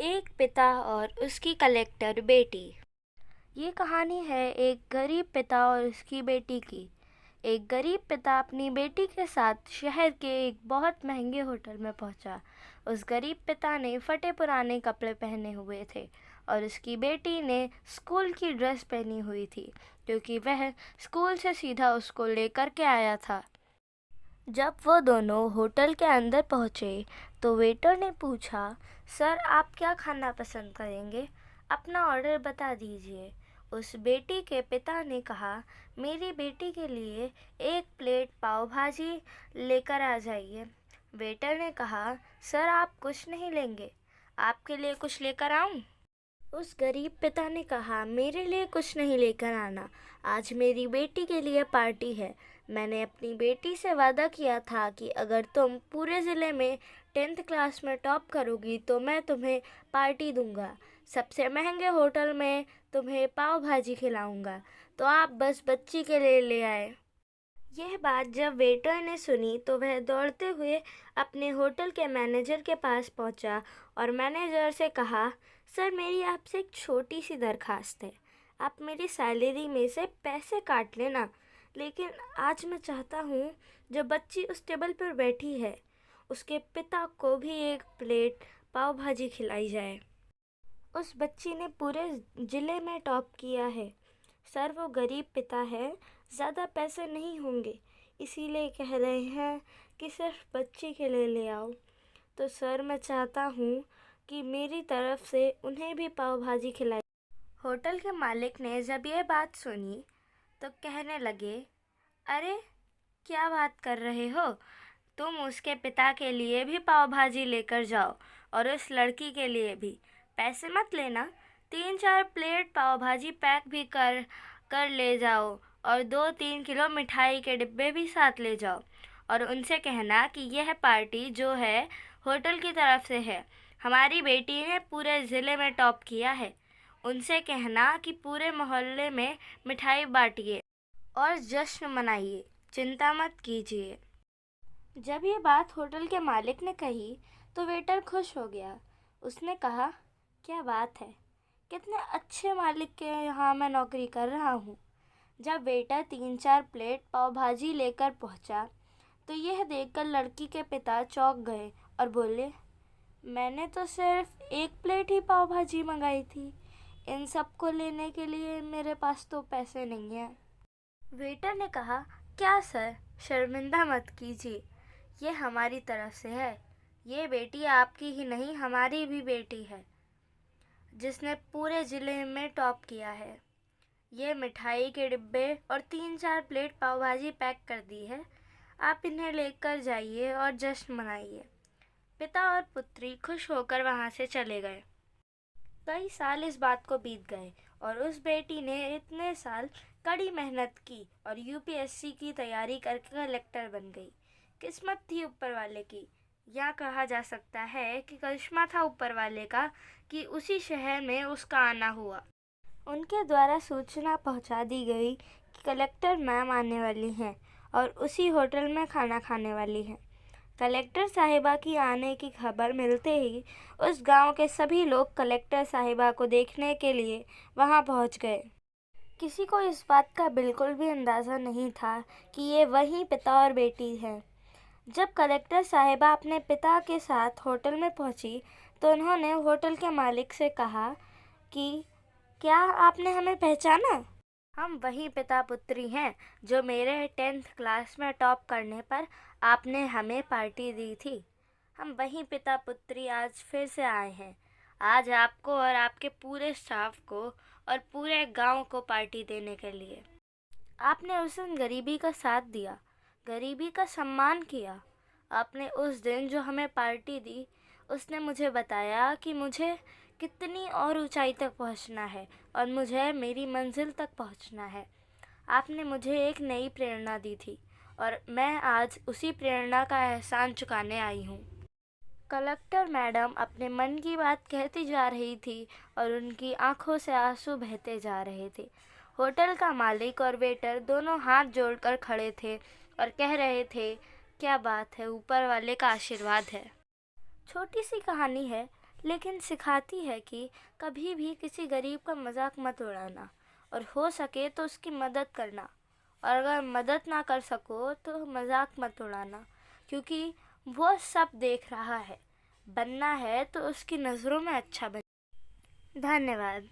एक पिता और उसकी कलेक्टर बेटी। ये कहानी है एक गरीब पिता और उसकी बेटी की। एक गरीब पिता अपनी बेटी के साथ शहर के एक बहुत महंगे होटल में पहुंचा। उस गरीब पिता ने फटे पुराने कपड़े पहने हुए थे और उसकी बेटी ने स्कूल की ड्रेस पहनी हुई थी, क्योंकि वह स्कूल से सीधा उसको लेकर के आया था। जब वो दोनों होटल के अंदर पहुंचे तो वेटर ने पूछा, सर आप क्या खाना पसंद करेंगे? अपना ऑर्डर बता दीजिए। उस बेटी के पिता ने कहा, मेरी बेटी के लिए एक प्लेट पाव भाजी लेकर आ जाइए। वेटर ने कहा, सर आप कुछ नहीं लेंगे, आपके लिए कुछ लेकर आऊं? उस गरीब पिता ने कहा, मेरे लिए कुछ नहीं लेकर आना, आज मेरी बेटी के लिए पार्टी है। मैंने अपनी बेटी से वादा किया था कि अगर तुम पूरे ज़िले में 10th क्लास में टॉप करोगी तो मैं तुम्हें पार्टी दूंगा, सबसे महंगे होटल में तुम्हें पाव भाजी खिलाऊंगा, तो आप बस बच्ची के लिए ले आए। यह बात जब वेटर ने सुनी तो वह दौड़ते हुए अपने होटल के मैनेजर के पास पहुंचा और मैनेजर से कहा, सर मेरी आपसे एक छोटी सी दरखास्त है। आप मेरी सैलरी में से पैसे काट लेना, लेकिन आज मैं चाहता हूँ जो बच्ची उस टेबल पर बैठी है उसके पिता को भी एक प्लेट पाव भाजी खिलाई जाए। उस बच्ची ने पूरे ज़िले में टॉप किया है। सर वो गरीब पिता है, ज़्यादा पैसे नहीं होंगे, इसीलिए कह रहे हैं कि सिर्फ बच्ची के लिए ले आओ। तो सर मैं चाहता हूँ कि मेरी तरफ से उन्हें भी पाव भाजी खिलाई। होटल के मालिक ने जब ये बात सुनी तो कहने लगे, अरे क्या बात कर रहे हो? तुम उसके पिता के लिए भी पाव भाजी लेकर जाओ और उस लड़की के लिए भी। पैसे मत लेना, 3-4 प्लेट पाव भाजी पैक भी कर कर ले जाओ और 2-3 किलो मिठाई के डिब्बे भी साथ ले जाओ। और उनसे कहना कि यह पार्टी जो है होटल की तरफ से है, हमारी बेटी ने पूरे ज़िले में टॉप किया है। उनसे कहना कि पूरे मोहल्ले में मिठाई बांटिए और जश्न मनाइए, चिंता मत कीजिए। जब ये बात होटल के मालिक ने कही तो वेटर खुश हो गया। उसने कहा, क्या बात है, कितने अच्छे मालिक के यहाँ मैं नौकरी कर रहा हूँ। जब वेटर 3-4 प्लेट पाव भाजी लेकर पहुँचा तो यह देखकर लड़की के पिता चौंक गए और बोले, मैंने तो सिर्फ एक प्लेट ही पाव भाजी मंगाई थी, इन सबको लेने के लिए मेरे पास तो पैसे नहीं हैं। वेटर ने कहा, क्या सर, शर्मिंदा मत कीजिए, ये हमारी तरफ से है। ये बेटी आपकी ही नहीं हमारी भी बेटी है, जिसने पूरे ज़िले में टॉप किया है। ये मिठाई के डिब्बे और 3-4 प्लेट पाव भाजी पैक कर दी है, आप इन्हें लेकर जाइए और जश्न मनाइए। पिता और पुत्री खुश होकर वहाँ से चले गए। कई साल इस बात को बीत गए और उस बेटी ने इतने साल कड़ी मेहनत की और यूपीएससी की तैयारी करके कलेक्टर बन गई। किस्मत थी ऊपर वाले की, या कहा जा सकता है कि करिश्मा था ऊपर वाले का कि उसी शहर में उसका आना हुआ। उनके द्वारा सूचना पहुंचा दी गई कि कलेक्टर मैम आने वाली हैं और उसी होटल में खाना खाने वाली हैं। कलेक्टर साहिबा की आने की खबर मिलते ही उस गांव के सभी लोग कलेक्टर साहिबा को देखने के लिए वहां पहुंच गए। किसी को इस बात का बिल्कुल भी अंदाज़ा नहीं था कि ये वही पिता और बेटी हैं। जब कलेक्टर साहिबा अपने पिता के साथ होटल में पहुंची तो उन्होंने होटल के मालिक से कहा कि क्या आपने हमें पहचाना? हम वही पिता पुत्री हैं जो मेरे 10th क्लास में टॉप करने पर आपने हमें पार्टी दी थी। हम वही पिता पुत्री आज फिर से आए हैं। आज आपको और आपके पूरे स्टाफ को और पूरे गांव को पार्टी देने के लिए। आपने उस दिन गरीबी का साथ दिया, गरीबी का सम्मान किया। आपने उस दिन जो हमें पार्टी दी, उसने मुझे बताया कि मुझे कितनी और ऊंचाई तक पहुंचना है और मुझे मेरी मंजिल तक पहुंचना है। आपने मुझे एक नई प्रेरणा दी थी और मैं आज उसी प्रेरणा का एहसान चुकाने आई हूँ। कलेक्टर मैडम अपने मन की बात कहती जा रही थी और उनकी आंखों से आंसू बहते जा रहे थे। होटल का मालिक और वेटर दोनों हाथ जोड़कर खड़े थे और कह रहे थे, क्या बात है, ऊपर वाले का आशीर्वाद है। छोटी सी कहानी है, लेकिन सिखाती है कि कभी भी किसी गरीब का मजाक मत उड़ाना और हो सके तो उसकी मदद करना, और अगर मदद ना कर सको तो मजाक मत उड़ाना, क्योंकि वो सब देख रहा है। बनना है तो उसकी नज़रों में अच्छा बन। धन्यवाद।